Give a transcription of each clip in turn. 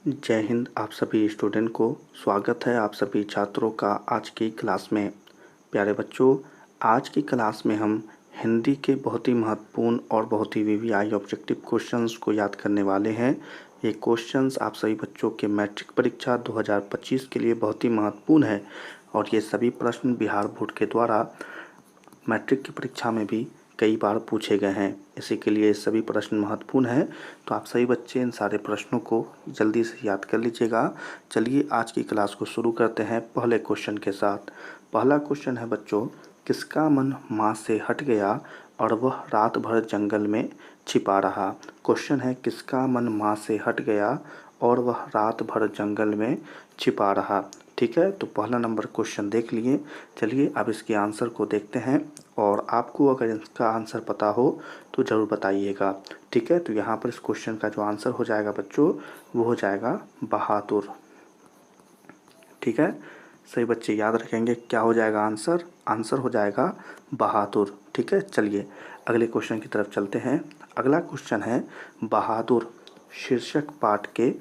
जय हिंद। आप सभी स्टूडेंट को स्वागत है आप सभी छात्रों का आज की क्लास में। प्यारे बच्चों, आज की क्लास में हम हिंदी के बहुत ही महत्वपूर्ण और बहुत ही वीवीआई ऑब्जेक्टिव क्वेश्चंस को याद करने वाले हैं। ये क्वेश्चंस आप सभी बच्चों के मैट्रिक परीक्षा 2025 के लिए बहुत ही महत्वपूर्ण है और ये सभी प्रश्न बिहार बोर्ड के द्वारा मैट्रिक की परीक्षा में भी कई बार पूछे गए हैं। इसी के लिए सभी प्रश्न महत्वपूर्ण हैं, तो आप सभी बच्चे इन सारे प्रश्नों को जल्दी से याद कर लीजिएगा। चलिए आज की क्लास को शुरू करते हैं पहले क्वेश्चन के साथ। पहला क्वेश्चन है बच्चों, किसका मन माँ से हट गया और वह रात भर जंगल में छिपा रहा। क्वेश्चन है किसका मन माँ से हट गया और वह रात भर जंगल में छिपा रहा। ठीक है, तो पहला नंबर क्वेश्चन देख लिए। चलिए अब इसके आंसर को देखते हैं और आपको अगर इसका आंसर पता हो तो ज़रूर बताइएगा। ठीक है, तो यहाँ पर इस क्वेश्चन का जो आंसर हो जाएगा बच्चों वो हो जाएगा बहादुर। ठीक है, सही बच्चे याद रखेंगे क्या हो जाएगा आंसर। आंसर हो जाएगा बहादुर। ठीक है, चलिए अगले क्वेश्चन की तरफ चलते हैं। अगला क्वेश्चन है बहादुर शीर्षक पाठ के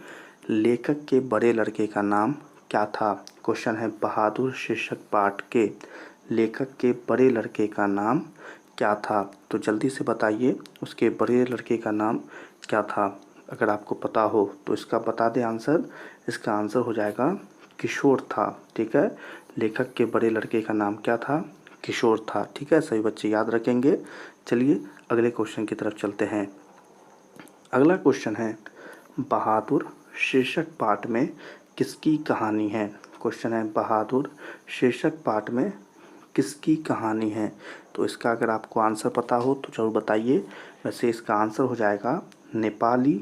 लेखक के बड़े लड़के का नाम क्या था। क्वेश्चन है बहादुर शीर्षक पाठ के लेखक के बड़े लड़के का नाम क्या था। तो जल्दी से बताइए उसके बड़े लड़के का नाम क्या था। अगर आपको पता हो तो इसका बता दें आंसर। इसका आंसर हो जाएगा किशोर था। ठीक है, लेखक के बड़े लड़के का नाम क्या था, किशोर था। ठीक है, सभी बच्चे याद रखेंगे। चलिए अगले क्वेश्चन की तरफ चलते हैं। अगला क्वेश्चन है बहादुर शीर्षक पाठ में किसकी कहानी है। क्वेश्चन है बहादुर शीर्षक पाठ में किसकी कहानी है। तो इसका अगर आपको आंसर पता हो तो ज़रूर बताइए। वैसे इसका आंसर हो जाएगा नेपाली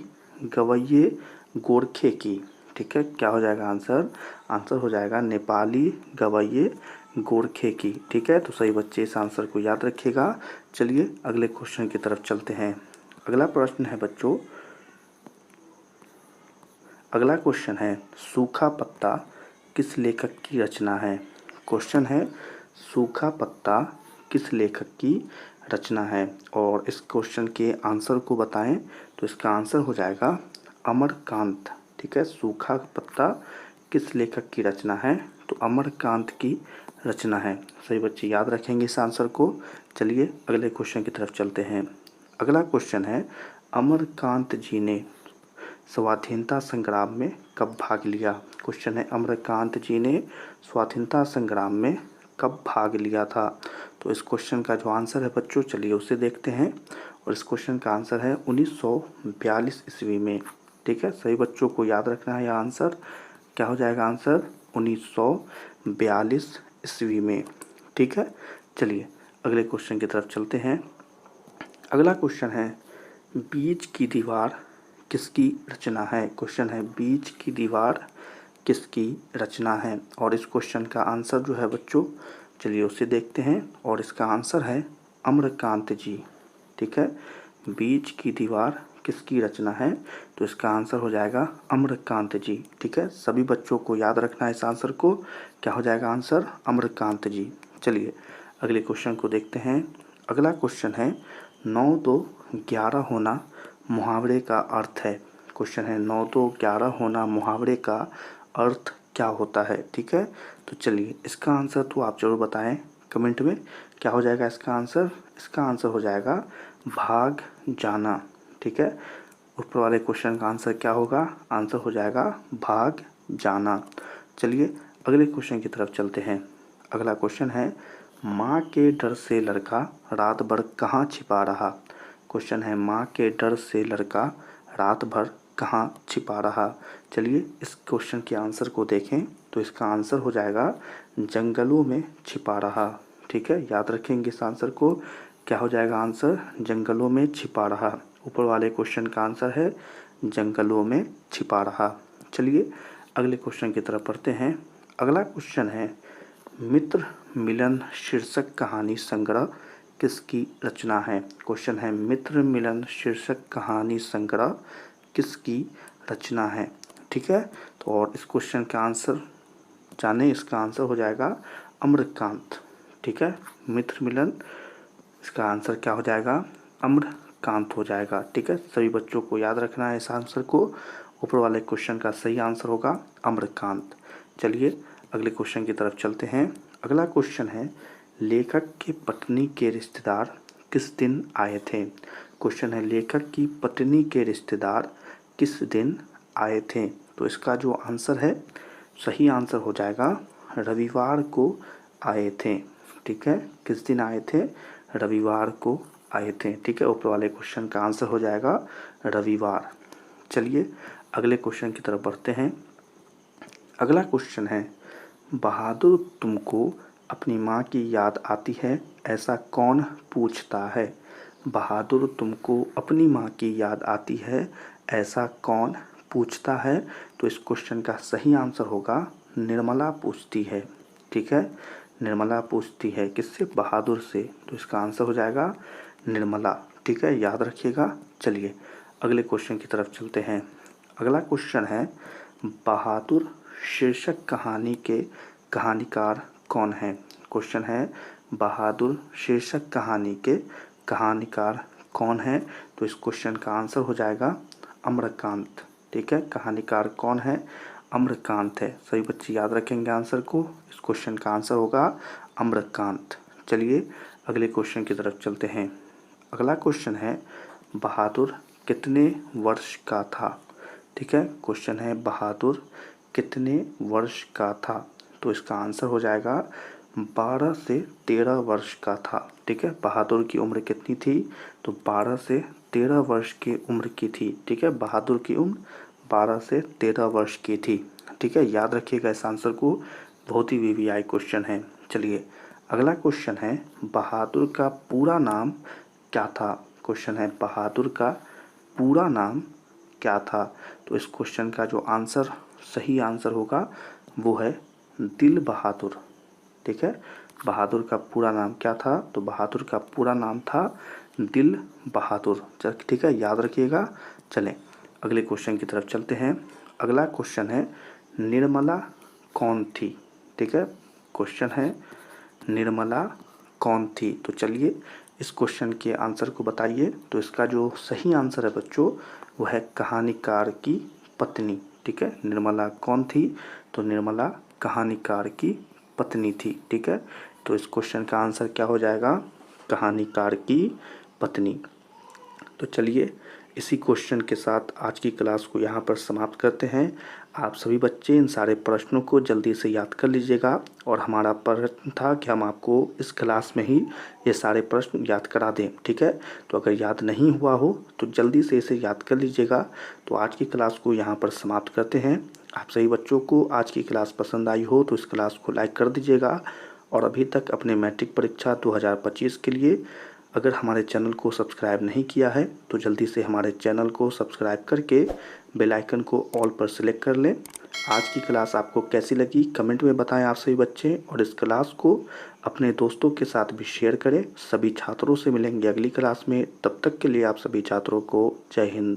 गवैये गोरखे की। ठीक है, क्या हो जाएगा आंसर। आंसर हो जाएगा नेपाली गवैये गोरखे की। ठीक है, तो सही बच्चे इस आंसर को याद रखिएगा। चलिए अगले क्वेश्चन की तरफ चलते हैं। अगला प्रश्न है बच्चों, अगला क्वेश्चन है सूखा पत्ता किस लेखक की रचना है। क्वेश्चन है सूखा पत्ता किस लेखक की रचना है और इस क्वेश्चन के आंसर को बताएं। तो इसका आंसर हो जाएगा अमरकांत। ठीक है, सूखा पत्ता किस लेखक की रचना है, तो अमरकांत की रचना है। सही बच्चे याद रखेंगे इस आंसर को। चलिए अगले क्वेश्चन की तरफ चलते हैं। अगला क्वेश्चन है अमरकांत जी ने स्वाधीनता संग्राम में कब भाग लिया। क्वेश्चन है अमरकांत जी ने स्वाधीनता संग्राम में कब भाग लिया था। तो इस क्वेश्चन का जो आंसर है बच्चों चलिए उसे देखते हैं और इस क्वेश्चन का आंसर है 1942 ईस्वी में। ठीक है, सही बच्चों को याद रखना है यह आंसर। क्या हो जाएगा आंसर 1942 ईस्वी में। ठीक है, चलिए अगले क्वेश्चन की तरफ चलते हैं। अगला क्वेश्चन है बीच की दीवार किसकी रचना है। क्वेश्चन है बीच की दीवार किसकी रचना है और इस क्वेश्चन का आंसर जो है बच्चों चलिए उसे देखते हैं और इसका आंसर है अमरकांत जी। ठीक है, बीच की दीवार किसकी रचना है, तो इसका आंसर हो जाएगा अमरकांत जी। ठीक है, सभी बच्चों को याद रखना है इस आंसर को। क्या हो जाएगा आंसर अमरकांत जी। चलिए अगले क्वेश्चन को देखते हैं। अगला क्वेश्चन है 9 2 11 होना मुहावरे का अर्थ है। क्वेश्चन है 9 2 11 होना मुहावरे का अर्थ क्या होता है। ठीक है, तो चलिए इसका आंसर तो आप जरूर बताएं कमेंट में। क्या हो जाएगा इसका आंसर। इसका आंसर हो जाएगा भाग जाना। ठीक है, ऊपर वाले क्वेश्चन का आंसर क्या होगा। आंसर हो जाएगा भाग जाना। चलिए अगले क्वेश्चन की तरफ चलते हैं। अगला क्वेश्चन है माँ के डर से लड़का रात भर कहाँ छिपा रहा। क्वेश्चन है माँ के डर से लड़का रात भर कहाँ छिपा रहा। चलिए इस क्वेश्चन के आंसर को देखें तो इसका आंसर हो जाएगा जंगलों में छिपा रहा। ठीक है, याद रखेंगे इस आंसर को। क्या हो जाएगा आंसर जंगलों में छिपा रहा। ऊपर वाले क्वेश्चन का आंसर है जंगलों में छिपा रहा। चलिए अगले क्वेश्चन की तरफ पढ़ते हैं। अगला क्वेश्चन है मित्र मिलन शीर्षक कहानी संग्रह किसकी रचना है। क्वेश्चन है मित्र मिलन शीर्षक कहानी संग्रह किसकी रचना है। ठीक है, तो और इस क्वेश्चन का आंसर जाने। इसका आंसर हो जाएगा अमरकांत। ठीक है, मित्र मिलन इसका आंसर क्या हो जाएगा अमरकांत हो जाएगा। ठीक है, सभी बच्चों को याद रखना है इस आंसर को ऊपर वाले क्वेश्चन का सही आंसर होगा अम्रकांत। चलिए अगले क्वेश्चन की तरफ चलते हैं। अगला क्वेश्चन है, लेखक की पत्नी के रिश्तेदार किस दिन आए थे। क्वेश्चन है, लेखक की पत्नी के रिश्तेदार किस दिन आए थे। तो इसका जो आंसर है, सही आंसर हो जाएगा रविवार को आए थे। ठीक है, किस दिन आए थे, रविवार को आए थे। ठीक है, ऊपर वाले क्वेश्चन का आंसर हो जाएगा रविवार। चलिए अगले क्वेश्चन की तरफ बढ़ते हैं। अगला क्वेश्चन है, बहादुर तुमको अपनी माँ की याद आती है, ऐसा कौन पूछता है। बहादुर तुमको अपनी माँ की याद आती है, ऐसा कौन पूछता है। तो इस क्वेश्चन का सही आंसर होगा निर्मला पूछती है। ठीक है, निर्मला पूछती है, किससे, बहादुर से। तो इसका आंसर हो जाएगा निर्मला। ठीक है, याद रखिएगा। चलिए अगले क्वेश्चन की तरफ चलते हैं। अगला क्वेश्चन है, बहादुर शीर्षक कहानी के कहानीकार कौन है। क्वेश्चन है, बहादुर शीर्षक कहानी के कहानीकार कौन है। तो इस क्वेश्चन का आंसर हो जाएगा अम्रकांत। ठीक है, कहानीकार कौन है, अम्रकांत है। सभी बच्चे याद रखेंगे आंसर को। इस क्वेश्चन का आंसर होगा अम्रकांत। चलिए अगले क्वेश्चन की तरफ चलते हैं। अगला क्वेश्चन है, बहादुर कितने वर्ष का था। ठीक है, क्वेश्चन है, बहादुर कितने वर्ष का था। तो इसका आंसर हो जाएगा 12 से 13 वर्ष का था। ठीक है, बहादुर की उम्र कितनी थी, तो 12 से 13 वर्ष की उम्र की थी। ठीक है, बहादुर की उम्र 12 से 13 वर्ष की थी। ठीक है, याद रखिएगा इस आंसर को, बहुत ही वीवीआई क्वेश्चन है। चलिए अगला क्वेश्चन है, बहादुर का पूरा नाम क्या था। क्वेश्चन है, बहादुर का पूरा नाम क्या था। तो इस क्वेश्चन का जो आंसर, सही आंसर होगा वो है दिल बहादुर। ठीक है, बहादुर का पूरा नाम क्या था, तो बहादुर का पूरा नाम था दिल बहादुर। ठीक है, याद रखिएगा। चलें अगले क्वेश्चन की तरफ चलते हैं। अगला क्वेश्चन है, निर्मला कौन थी। ठीक है, क्वेश्चन है, निर्मला कौन थी। तो चलिए इस क्वेश्चन के आंसर को बताइए। तो इसका जो सही आंसर है बच्चों, वो है कहानीकार की पत्नी। ठीक है, निर्मला कौन थी, तो निर्मला कहानीकार की पत्नी थी। ठीक है, तो इस क्वेश्चन का आंसर क्या हो जाएगा, कहानीकार की पत्नी। तो चलिए इसी क्वेश्चन के साथ आज की क्लास को यहाँ पर समाप्त करते हैं। आप सभी बच्चे इन सारे प्रश्नों को जल्दी से याद कर लीजिएगा। और हमारा प्रश्न था कि हम आपको इस क्लास में ही ये सारे प्रश्न याद करा दें। ठीक है, तो अगर याद नहीं हुआ हो तो जल्दी से इसे याद कर लीजिएगा। तो आज की क्लास को यहाँ पर समाप्त करते हैं। आप सभी बच्चों को आज की क्लास पसंद आई हो तो इस क्लास को लाइक कर दीजिएगा। और अभी तक अपने मैट्रिक परीक्षा 2025 के लिए अगर हमारे चैनल को सब्सक्राइब नहीं किया है तो जल्दी से हमारे चैनल को सब्सक्राइब करके बेल आइकन को ऑल पर सिलेक्ट कर लें। आज की क्लास आपको कैसी लगी कमेंट में बताएं आप सभी बच्चे, और इस क्लास को अपने दोस्तों के साथ भी शेयर करें। सभी छात्रों से मिलेंगे अगली क्लास में, तब तक के लिए आप सभी छात्रों को जय हिंद।